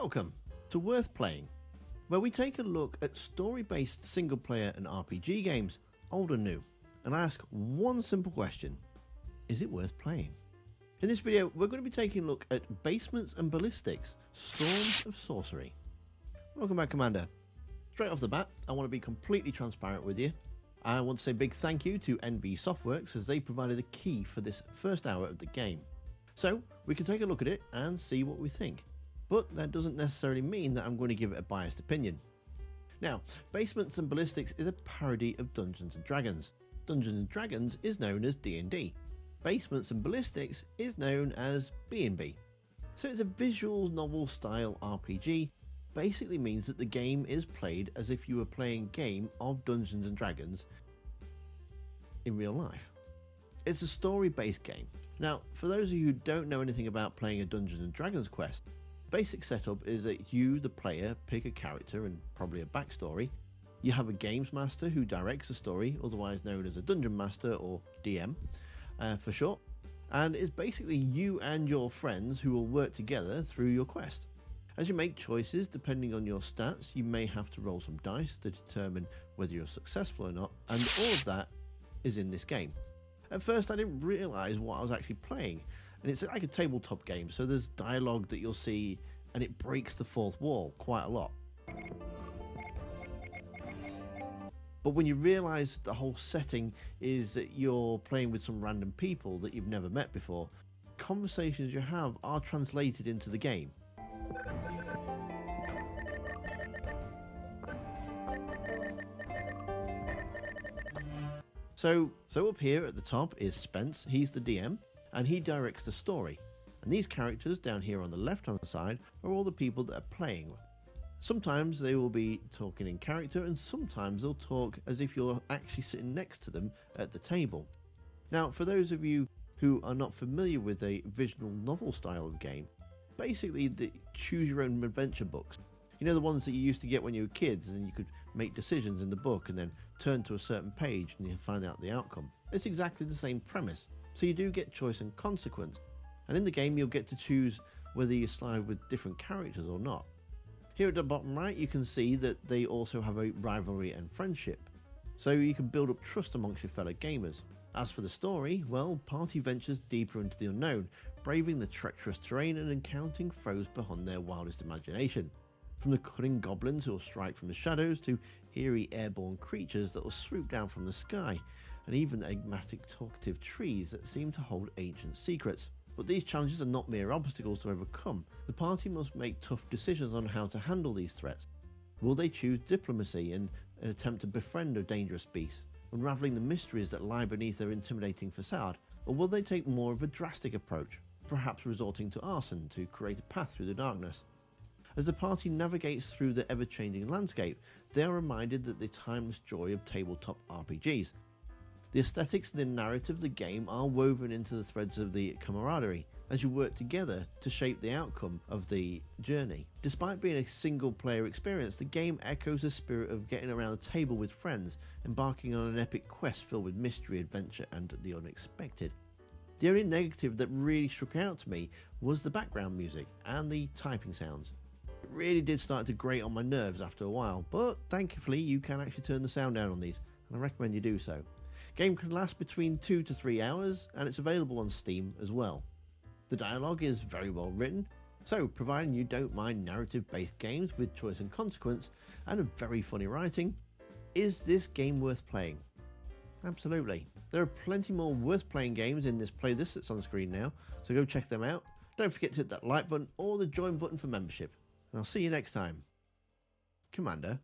Welcome to Worth Playing, where we take a look at story-based single-player and RPG games, old and new, and ask one simple question: is it worth playing? In this video, we're going to be taking a look at Basements and Ballistics, Storms of Sorcery. Welcome back, Commander. Straight off the bat, I want to be completely transparent with you. I want to say a big thank you to NV Softworks, as they provided the key for this first hour of the game. So, we can take a look at it and see what we think. But that doesn't necessarily mean that I'm going to give it a biased opinion. Now, Basements and Ballistics is a parody of Dungeons & Dragons. Dungeons & Dragons is known as D&D. Basements and Ballistics is known as B&B. So it's a visual novel style RPG. Basically means that the game is played as if you were playing a game of Dungeons & Dragons in real life. It's a story-based game. Now, for those of you who don't know anything about playing a Dungeons & Dragons quest, the basic setup is that you, the player, pick a character and probably a backstory. You have a games master who directs the story, otherwise known as a dungeon master or DM for short, and it's basically you and your friends who will work together through your quest. As you make choices, depending on your stats, you may have to roll some dice to determine whether you're successful or not, and all of that is in this game. At first, I didn't realise what I was actually playing, and it's like a tabletop game, so there's dialogue that you'll see, and it breaks the fourth wall quite a lot. But when you realise the whole setting is that you're playing with some random people that you've never met before, conversations you have are translated into the game. So up here at the top is Spence. He's the DM, and he directs the story. And these characters down here on the left hand side are all the people that are playing. Sometimes they will be talking in character, and sometimes they'll talk as if you're actually sitting next to them at the table. Now, for those of you who are not familiar with a visual novel style of game, basically the choose your own adventure books. You know, the ones that you used to get when you were kids, and you could make decisions in the book and then turn to a certain page and you find out the outcome. It's exactly the same premise. So you do get choice and consequence. And in the game you'll get to choose whether you side with different characters or not. Here at the bottom right you can see that they also have a rivalry and friendship. So you can build up trust amongst your fellow gamers. As for the story, well, party ventures deeper into the unknown, braving the treacherous terrain and encountering foes beyond their wildest imagination. From the cunning goblins who will strike from the shadows to eerie airborne creatures that will swoop down from the sky, and even enigmatic talkative trees that seem to hold ancient secrets. But these challenges are not mere obstacles to overcome. The party must make tough decisions on how to handle these threats. Will they choose diplomacy and attempt to befriend a dangerous beast, unravelling the mysteries that lie beneath their intimidating facade? Or will they take more of a drastic approach, perhaps resorting to arson to create a path through the darkness? As the party navigates through the ever-changing landscape, they are reminded that the timeless joy of tabletop RPGs. The aesthetics and the narrative of the game are woven into the threads of the camaraderie as you work together to shape the outcome of the journey. Despite being a single-player experience, the game echoes the spirit of getting around a table with friends, embarking on an epic quest filled with mystery, adventure, and the unexpected. The only negative that really struck out to me was the background music and the typing sounds. It really did start to grate on my nerves after a while, but thankfully you can actually turn the sound down on these, and I recommend you do so. Game can last between 2 to 3 hours, and it's available on Steam as well. The dialogue is very well written, so providing you don't mind narrative-based games with choice and consequence, and a very funny writing, is this game worth playing? Absolutely. There are plenty more worth playing games in this playlist that's on screen now, so go check them out. Don't forget to hit that like button or the join button for membership. And I'll see you next time. Commander.